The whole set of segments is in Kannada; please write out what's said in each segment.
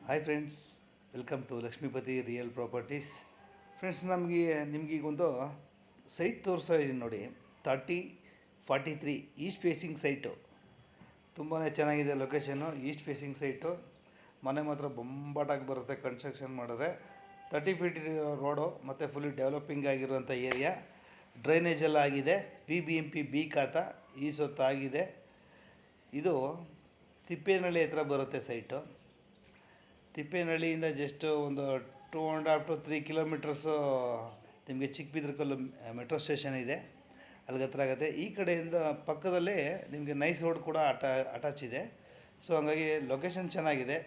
Hi friends, welcome to Lakshmipathi real properties. Friends, ನಿಮಗೀಗೊಂದು ಸೈಟ್ ತೋರಿಸ್ತಾ ಇದ್ದೀನಿ ನೋಡಿ. 3043 ಈಸ್ಟ್ ಫೇಸಿಂಗ್ ಸೈಟು. ತುಂಬಾ ಚೆನ್ನಾಗಿದೆ ಲೊಕೇಶನ್ನು. East facing site. ಮನೆ ಮಾತ್ರ ಬೊಂಬಾಟಾಗಿ ಬರುತ್ತೆ ಕನ್ಸ್ಟ್ರಕ್ಷನ್ ಮಾಡಿದ್ರೆ. 30 ಫೀಟ್ ರೋಡು ಮತ್ತು ಫುಲ್ಲಿ ಡೆವಲಪಿಂಗ್ ಆಗಿರುವಂಥ ಏರಿಯಾ. ಡ್ರೈನೇಜ್ ಎಲ್ಲ ಆಗಿದೆ. BBMP ಬಿ ಖಾತಾ ಈ ಸೊತ್ತು ಆಗಿದೆ. ಇದು ತಿಪ್ಪೇನಹಳ್ಳಿ ಹತ್ರ ಬರುತ್ತೆ ಸೈಟು. ತಿಪ್ಪೇನಹಳ್ಳಿಯಿಂದ ಜಸ್ಟ್ ಒಂದು 2.5 to 3 ಕಿಲೋಮೀಟರ್ಸು ನಿಮಗೆ ಚಿಕ್ಕಬಿದ್ರಕಲ್ಲು ಮೆಟ್ರೋ ಸ್ಟೇಷನ್ ಇದೆ, ಅಲ್ಲಿಗೆ ಹತ್ರ ಆಗುತ್ತೆ. ಈ ಕಡೆಯಿಂದ ಪಕ್ಕದಲ್ಲೇ ನಿಮಗೆ ನೈಸ್ ರೋಡ್ ಕೂಡ ಅಟ್ಯಾಚ್ ಇದೆ. ಸೊ ಹಂಗಾಗಿ ಲೊಕೇಶನ್ ಚೆನ್ನಾಗಿದೆ.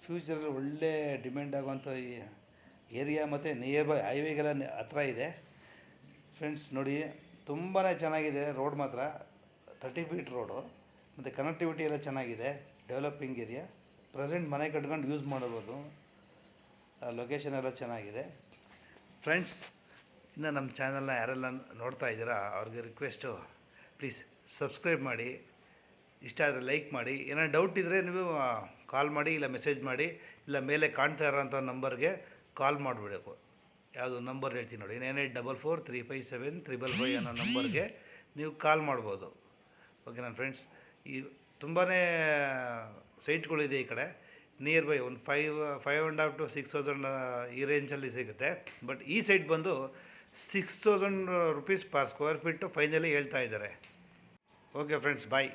ಫ್ಯೂಚರಲ್ಲಿ ಒಳ್ಳೆ ಡಿಮ್ಯಾಂಡ್ ಆಗುವಂಥ ಏರಿಯಾ ಮತ್ತು ನಿಯರ್ ಬೈ ಹೈವೇಗೆಲ್ಲ ಹತ್ರ ಇದೆ. ಫ್ರೆಂಡ್ಸ್ ನೋಡಿ, ತುಂಬಾ ಚೆನ್ನಾಗಿದೆ ರೋಡ್ ಮಾತ್ರ. 30 ಫೀಟ್ ರೋಡು ಮತ್ತು ಕನೆಕ್ಟಿವಿಟಿ ಎಲ್ಲ ಚೆನ್ನಾಗಿದೆ. Developing area. ಪ್ರೆಸೆಂಟ್ ಮನೆ ಕಟ್ಕೊಂಡು ಯೂಸ್ ಮಾಡ್ಬೋದು. ಲೊಕೇಶನ್ ಎಲ್ಲ ಚೆನ್ನಾಗಿದೆ. ಫ್ರೆಂಡ್ಸ್, ಇನ್ನು ನಮ್ಮ ಚಾನಲ್ನ ಯಾರೆಲ್ಲ ನೋಡ್ತಾ ಇದ್ದೀರಾ ಅವ್ರಿಗೆ ರಿಕ್ವೆಸ್ಟು, ಪ್ಲೀಸ್ ಸಬ್ಸ್ಕ್ರೈಬ್ ಮಾಡಿ, ಇಷ್ಟ ಆದರೆ ಲೈಕ್ ಮಾಡಿ. ಏನಾದ್ರು ಡೌಟ್ ಇದ್ದರೆ ನೀವು ಕಾಲ್ ಮಾಡಿ, ಇಲ್ಲ ಮೆಸೇಜ್ ಮಾಡಿ, ಇಲ್ಲ ಮೇಲೆ ಕಾಣ್ತಾ ಇರೋಂಥ ನಂಬರ್ಗೆ ಕಾಲ್ ಮಾಡಿಬಿಡಬೇಕು. ಯಾವುದು ನಂಬರ್ ಹೇಳ್ತೀನಿ ನೋಡಿ, 9844357355 ಅನ್ನೋ ನಂಬರ್ಗೆ ನೀವು ಕಾಲ್ ಮಾಡ್ಬೋದು. ಓಕೆ ನನ್ನ ಫ್ರೆಂಡ್ಸ್, ಈ ತುಂಬಾ ಸೈಟ್ಗಳಿದೆ ಈ ಕಡೆ. ನಿಯರ್ ಬೈ ಒಂದು 5.5 to 6,000 ಈ ರೇಂಜಲ್ಲಿ ಸಿಗುತ್ತೆ. ಬಟ್ ಈ ಸೈಟ್ ಬಂದು 6,000 rupees per square feet finally ಹೇಳ್ತಾ ಇದ್ದಾರೆ. ಓಕೆ ಫ್ರೆಂಡ್ಸ್, ಬಾಯ್.